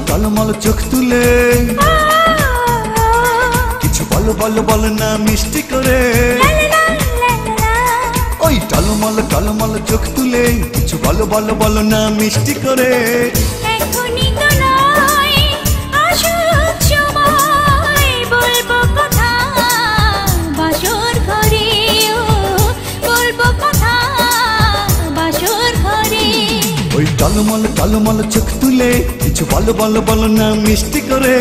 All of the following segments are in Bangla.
টলমল চোখ তুলে কিছু বলো বলো বলো না মিষ্টি করে ওই টলমল চোখ তুলে কিছু বলো বলো বলো না মিষ্টি করে টলমল চোখ তুলে কিছু বলো বলো বলো না মিষ্টি করে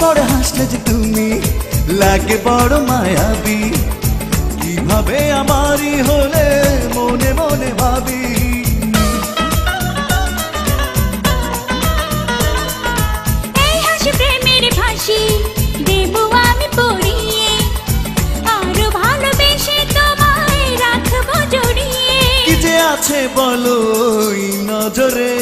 পড়ে হাসলে যে তুমি লাগে বড় মায়াবী কিভাবে আমারই হলে মনে মনে ভাবি এই হাসি প্রেমের ফাঁসি দেব আমি পড়িয়ে আরো ভালোবেসে তোমায় রাখবো জড়িয়ে কি যে আছে বলো ওই নজরে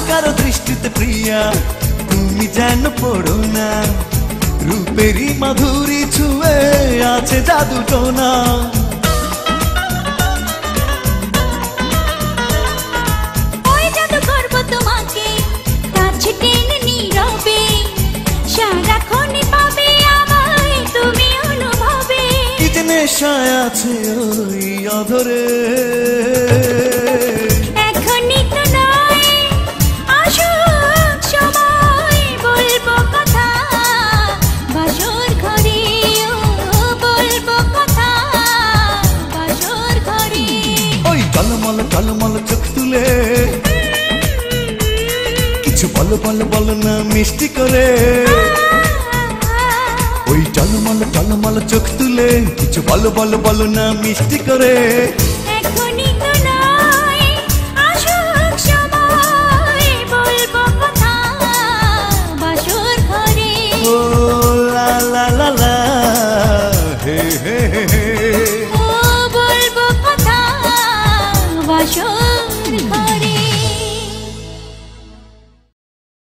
কারো দৃষ্টিতে প্রিয়া তুমি যেন পড়ো না রূপেরই মাধুরী ছুঁয়ে আছে জাদু টোনা ওই জাদু করবো তোমাকে কাছে টেনে নীরবে সারাক্ষণই পাবে আমায় তুমি অনুভবে কি যে নেশায় আছে ওই অধরে টলমল চোখ তুলে কিছু বলো বলো বলো না মিষ্টি করে ওই টলমল চোখ তুলে কিছু বলো বলো বলো না মিষ্টি করে ও লা লা লা লা হে হে হে ও বলবো কথা বাসর